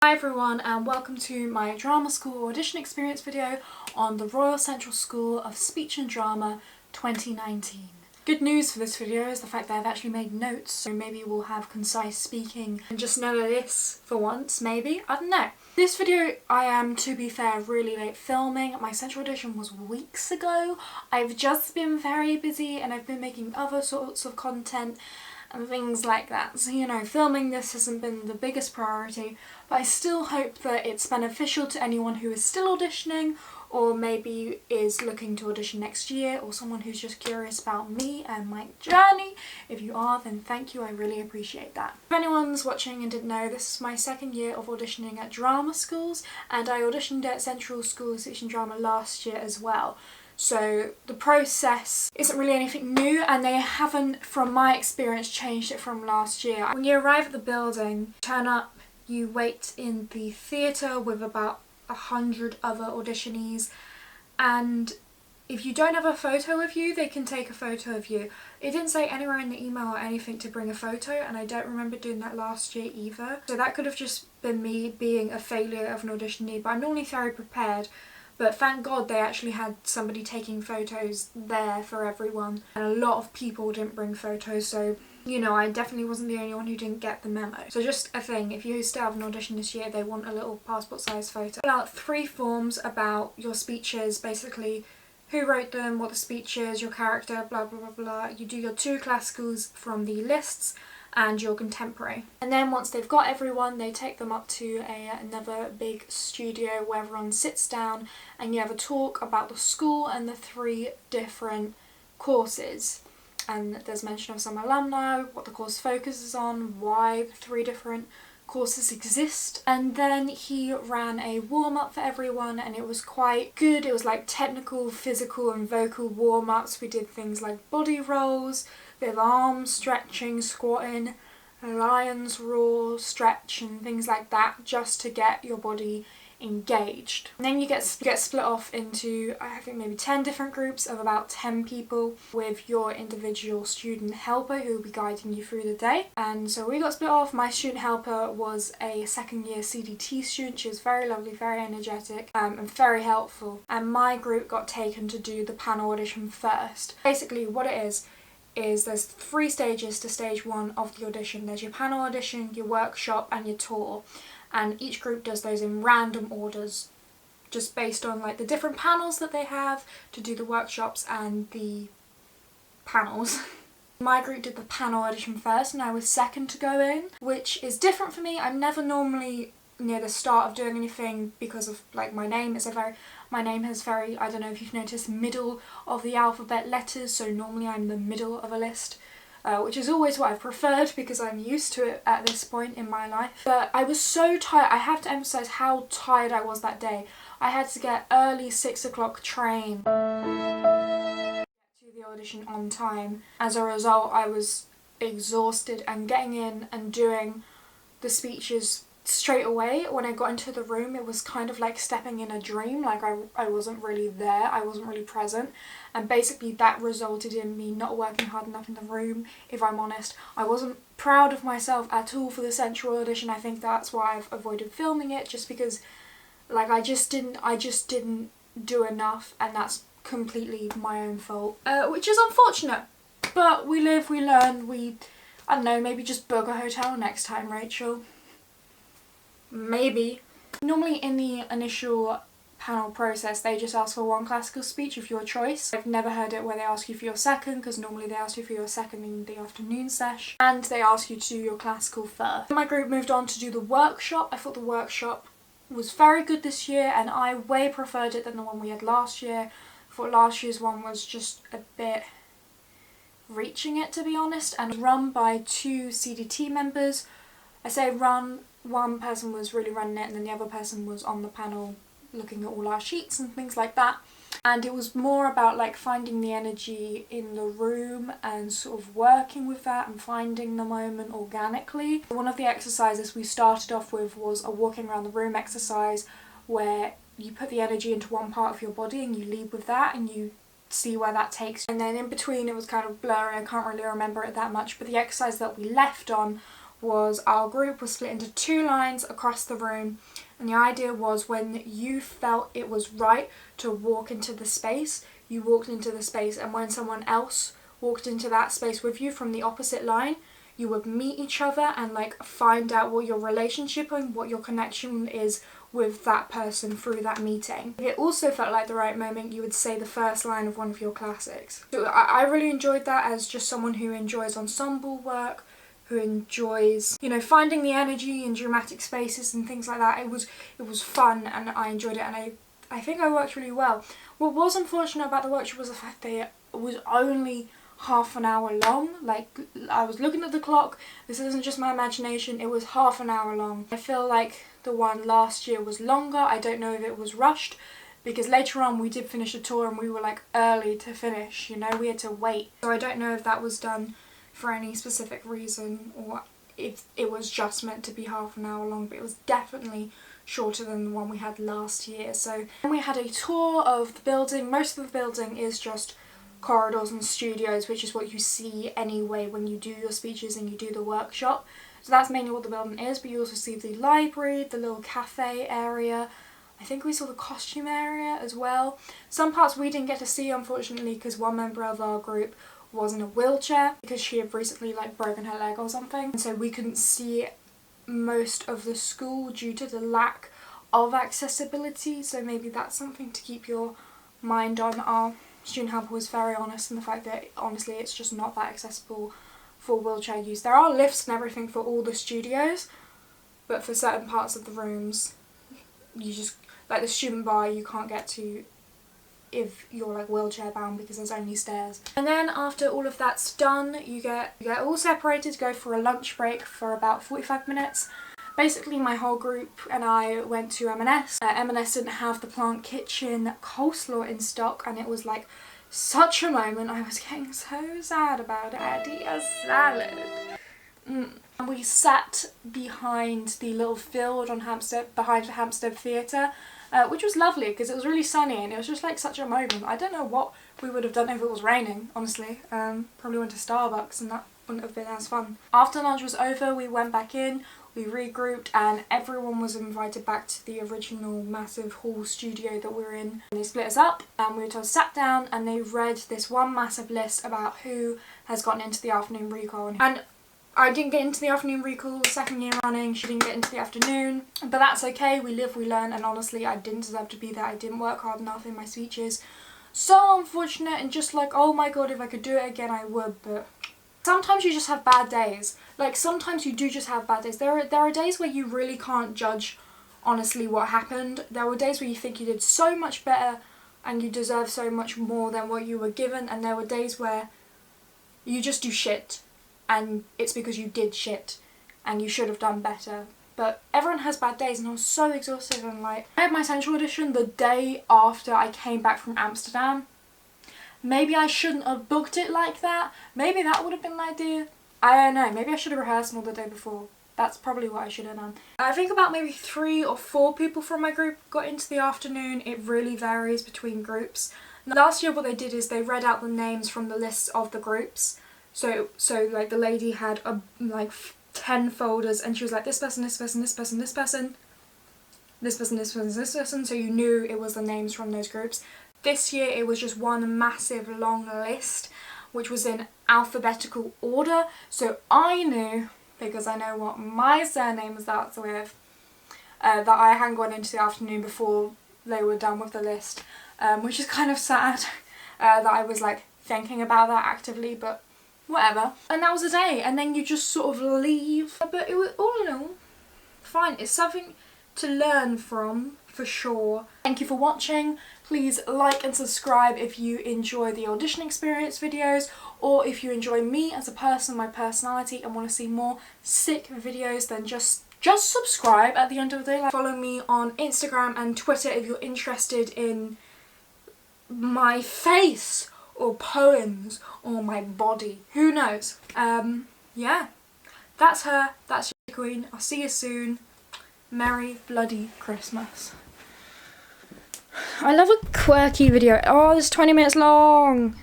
Hi everyone and welcome to my drama school audition experience video on the Royal Central School of Speech and Drama 2019. Good news for this video is the fact that I've actually made notes, so maybe we'll have concise speaking and just know this for once, maybe, I don't know. This video I am, to be fair, really late filming. My central audition was weeks ago. I've just been very busy and I've been making other sorts of content and things like that. So, you know, filming this hasn't been the biggest priority, but I still hope that it's beneficial to anyone who is still auditioning or maybe is looking to audition next year, or someone who's just curious about me and my journey. If you are, then thank you, I really appreciate that. If anyone's watching and didn't know, this is my second year of auditioning at drama schools, and I auditioned at Central School of Speech and Drama last year as well. So the process isn't really anything new, and they haven't, from my experience, changed it from last year. When you arrive at the building, turn up, you wait in the theatre with about 100 other auditionees, and if you don't have a photo with you, they can take a photo of you. It didn't say anywhere in the email or anything to bring a photo, and I don't remember doing that last year either. So that could have just been me being a failure of an auditionee, but I'm normally very prepared. But thank God they actually had somebody taking photos there for everyone, and a lot of people didn't bring photos, so you know, I definitely wasn't the only one who didn't get the memo. So just a thing, if you still have an audition this year, they want a little passport size photo. Fill out 3 forms about your speeches, basically who wrote them, what the speech is, your character, blah blah blah blah. You do your 2 classicals from the lists and your contemporary. And then once they've got everyone, they take them up to another big studio where everyone sits down and you have a talk about the school and the 3 different courses. And there's mention of some alumni, what the course focuses on, why the 3 different courses exist. And then he ran a warm-up for everyone, and it was quite good. It was like technical, physical and vocal warm-ups. We did things like body rolls, bit of arm stretching, squatting, lion's roar, stretch and things like that, just to get your body engaged. And then you get split off into, I think, maybe 10 different groups of about 10 people with your individual student helper who will be guiding you through the day. And so we got split off. My student helper was a second year CDT student. She was very lovely, very energetic and very helpful. And my group got taken to do the panel audition first. Basically what it is there's 3 stages to stage 1 of the audition. There's your panel audition, your workshop and your tour. And each group does those in random orders, just based on like the different panels that they have to do the workshops and the panels. My group did the panel audition first and I was second to go in, which is different for me. I'm never normally near the start of doing anything because of like my name. My name has very, I don't know if you've noticed, middle of the alphabet letters, so normally I'm the middle of a list. Which is always what I've preferred because I'm used to it at this point in my life. But I was so tired. I have to emphasise how tired I was that day. I had to get early 6 o'clock train to the audition on time. As a result, I was exhausted, and getting in and doing the speeches straight away, when I got into the room, it was kind of like stepping in a dream. Like I wasn't really there, I wasn't really present, and basically that resulted in me not working hard enough in the room. If I'm honest, I wasn't proud of myself at all for the central audition. I think that's why I've avoided filming it, just because like I just didn't do enough, and that's completely my own fault, which is unfortunate, but we live, we learn, I don't know, maybe just book a hotel next time, Rachel. Maybe. Normally in the initial panel process they just ask for 1 classical speech of your choice. I've never heard it where they ask you for your second, because normally they ask you for your second in the afternoon sesh, and they ask you to do your classical first. My group moved on to do the workshop. I thought the workshop was very good this year and I way preferred it than the one we had last year. I thought last year's one was just a bit reaching it, to be honest, and run by 2 CDT members. I say run, one person was really running it and then the other person was on the panel looking at all our sheets and things like that. And it was more about like finding the energy in the room and sort of working with that and finding the moment organically. One of the exercises we started off with was a walking around the room exercise, where you put the energy into one part of your body and you lead with that and you see where that takes you. And then in between it was kind of blurry, I can't really remember it that much, but the exercise that we left on was our group was split into 2 lines across the room, and the idea was when you felt it was right to walk into the space, you walked into the space, and when someone else walked into that space with you from the opposite line, you would meet each other and like find out what your relationship and what your connection is with that person through that meeting. If it also felt like the right moment, you would say the first line of one of your classics. So I really enjoyed that as just someone who enjoys ensemble work, who enjoys, you know, finding the energy in dramatic spaces and things like that. It was fun and I enjoyed it, and I think I worked really well. What was unfortunate about the workshop was the fact that it was only half an hour long. Like, I was looking at the clock, this isn't just my imagination, it was half an hour long. I feel like the one last year was longer. I don't know if it was rushed, because later on we did finish the tour and we were like early to finish, you know, we had to wait. So I don't know if that was done for any specific reason or if it was just meant to be half an hour long, but it was definitely shorter than the one we had last year. So then we had a tour of the building. Most of the building is just corridors and studios, which is what you see anyway when you do your speeches and you do the workshop. So that's mainly what the building is, but you also see the library, the little cafe area. I think we saw the costume area as well. Some parts we didn't get to see, unfortunately, because one member of our group was in a wheelchair because she had recently like broken her leg or something, and so we couldn't see most of the school due to the lack of accessibility. So maybe that's something to keep your mind on. Our student helper was very honest in the fact that honestly it's just not that accessible for wheelchair use. There are lifts and everything for all the studios, but for certain parts of the rooms you just, like the student bar, you can't get to if you're like wheelchair bound because there's only stairs. And then after all of that's done, you get all separated to go for a lunch break for about 45 minutes. Basically my whole group and I went to M&S. M&S didn't have the plant kitchen coleslaw in stock, and it was like such a moment. I was getting so sad about it. I had a salad. And we sat behind the little field on Hampstead, behind the Hampstead Theatre, which was lovely because it was really sunny and it was just like such a moment. I don't know what we would have done if it was raining, honestly. Probably went to Starbucks and that wouldn't have been as fun. After lunch was over, we went back in, we regrouped, and everyone was invited back to the original massive hall studio that we were in. And they split us up and we were told sat down, and they read this one massive list about who has gotten into the afternoon recall. And I didn't get into the afternoon recall, second year running. She didn't get into the afternoon, but that's okay. We live, we learn, and honestly I didn't deserve to be there. I didn't work hard enough in my speeches. So unfortunate, and just like, oh my god, if I could do it again I would. But sometimes you just have bad days. Like, sometimes you do just have bad days. There are days where you really can't judge honestly what happened. There were days where you think you did so much better and you deserve so much more than what you were given, and there were days where you just do shit and it's because you did shit and you should have done better. But everyone has bad days, and I was so exhausted. And like, I had my central audition the day after I came back from Amsterdam. Maybe I shouldn't have booked it like that. Maybe that would have been an idea. I don't know. Maybe I should have rehearsed all the day before. That's probably what I should have done. I think about maybe 3 or 4 people from my group got into the afternoon. It really varies between groups. Last year what they did is they read out the names from the lists of the groups. So like the lady had like 10 folders, and she was like, this person, this person, this person, this person, this person, this person, this person, so you knew it was the names from those groups. This year it was just one massive long list which was in alphabetical order, so I knew, because I know what my surname starts with, that I hadn't gone into the afternoon before they were done with the list, which is kind of sad that I was like thinking about that actively, but whatever. And that was the day, and then you just sort of leave. But it was, all in all, fine. It's something to learn from, for sure. Thank you for watching. Please like and subscribe if you enjoy the audition experience videos, or if you enjoy me as a person, my personality, and want to see more sick videos, then just subscribe at the end of the day. Like, follow me on Instagram and Twitter if you're interested in my face or poems or my body. Who knows? Yeah. That's her. That's your queen. I'll see you soon. Merry bloody Christmas. I love a quirky video. Oh, it's 20 minutes long.